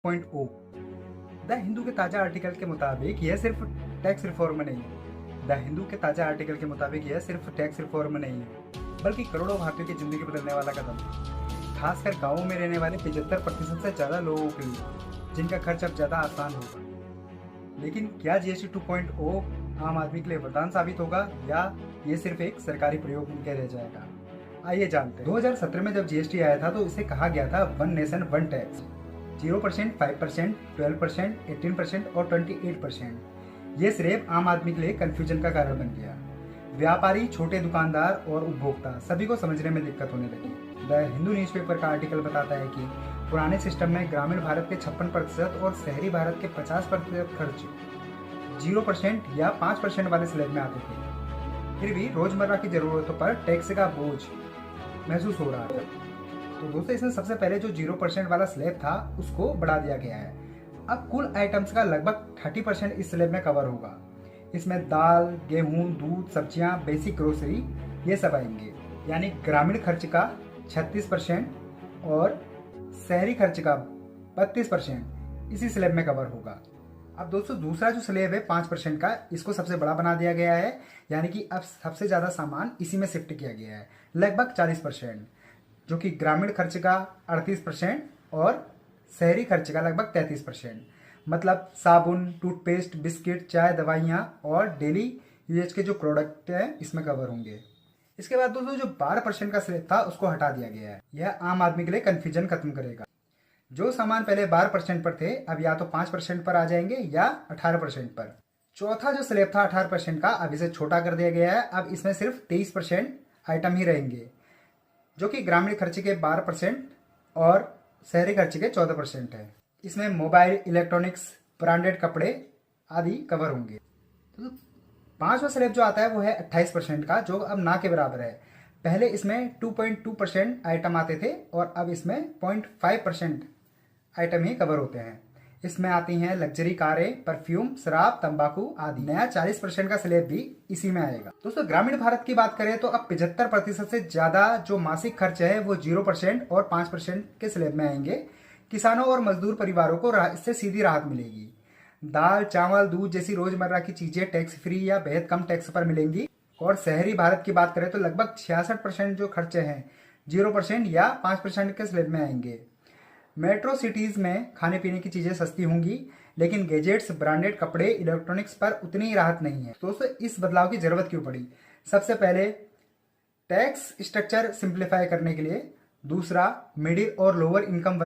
2.0 the Hindu के ताज़ा article के मुताबिक यह सिर्फ टैक्स रिफॉर्म नहीं है। द हिंदू के ताज़ा आर्टिकल के मुताबिक यह सिर्फ टैक्स रिफॉर्म नहीं है, बल्कि करोड़ों भारतीयों की जिंदगी बदलने वाला कदम है। खासकर गाँवों में रहने वाले 75% से ज़्यादा लोगों के लिए, जिनका खर्च अब ज़्यादा आसान होगा। लेकिन क्या जीएसटी 2.0 आम आदमी के लिए वरदान साबित होगा या ये सिर्फ एक सरकारी प्रयोग बनकर रह जाएगा? आइए जानते हैं। 2017 में जब जीएसटी आया था तो इसे कहा गया था वन नेशन वन टैक्स। 0%, 5%, 12%, 18% और 28%। ये सिर्फ आम आदमी के लिए कंफ्यूजन का कारण बन गया। व्यापारी, छोटे दुकानदार और उपभोक्ता सभी को समझने में दिक्कत होने लगी। द हिंदू न्यूज़पेपर का आर्टिकल बताता है कि पुराने सिस्टम में ग्रामीण भारत के 56% और शहरी भारत के 50% खर्च 0% या 5% वाले स्लैब में आते थे। फिर भी रोजमर्रा की जरूरतों पर टैक्स का बोझ महसूस हो रहा था। तो दोस्तों, इसमें सबसे पहले जो 0% वाला स्लैब था उसको बढ़ा दिया गया है। अब कुल आइटम्स का लगभग 30% इस स्लैब में कवर होगा। इसमें दाल, गेहूं, दूध, सब्जियां, बेसिक ग्रोसरी ये सब आएंगे। यानी ग्रामीण खर्च का 36% और शहरी खर्च का 32% इसी स्लैब में कवर होगा। अब दोस्तों, दूसरा जो स्लैब है 5% का, इसको सबसे बड़ा बना दिया गया है। यानी कि अब सबसे ज़्यादा सामान इसी में शिफ्ट किया गया है, लगभग 40%, जो कि ग्रामीण खर्च का 38% और शहरी खर्च का लगभग 33%। मतलब साबुन, टूथपेस्ट, बिस्किट, चाय, दवाइयाँ और डेली यूजेज के जो प्रोडक्ट हैं इसमें कवर होंगे। इसके बाद दोस्तों, जो 12% का स्लैब था उसको हटा दिया गया है। यह आम आदमी के लिए कन्फ्यूजन खत्म करेगा। जो सामान पहले 12% पर थे अब या तो 5% पर आ जाएंगे या 18% पर। चौथा जो स्लैब था 18% का, अब इसे छोटा कर दिया गया है। अब इसमें सिर्फ 23% आइटम ही रहेंगे, जो कि ग्रामीण खर्च के 12% और शहरी खर्च के 14% है। इसमें मोबाइल, इलेक्ट्रॉनिक्स, ब्रांडेड कपड़े आदि कवर होंगे। तो पांचवा स्लैब जो आता है वो है 28% का, जो अब ना के बराबर है। पहले इसमें 2.2% आइटम आते थे और अब इसमें 0.5% आइटम ही कवर होते हैं। इसमें आती हैं लग्जरी कारें, परफ्यूम, शराब, तंबाकू आदि। नया 40% का स्लैब भी इसी में आएगा। दोस्तों, ग्रामीण भारत की बात करें तो अब 75% से ज्यादा जो मासिक खर्च है वो 0% और 5% के स्लैब में आएंगे। किसानों और मजदूर परिवारों को इससे सीधी राहत मिलेगी। दाल, चावल, दूध जैसी रोजमर्रा की चीजें टैक्स फ्री या बेहद कम टैक्स पर मिलेंगी। और शहरी भारत की बात करें तो लगभग 66% जो खर्चे हैं 0% या 5% के स्लैब में आएंगे। मेट्रो सिटीज में खाने पीने की चीजें सस्ती होंगी, लेकिन गैजेट्स, ब्रांडेड कपड़े, इलेक्ट्रॉनिक्स पर उतनी ही राहत नहीं है। दोस्तों, इस बदलाव की जरूरत क्यों पड़ी? सबसे पहले टैक्स स्ट्रक्चर सिंप्लीफाई करने के लिए। दूसरा, मिडिल और लोअर इनकम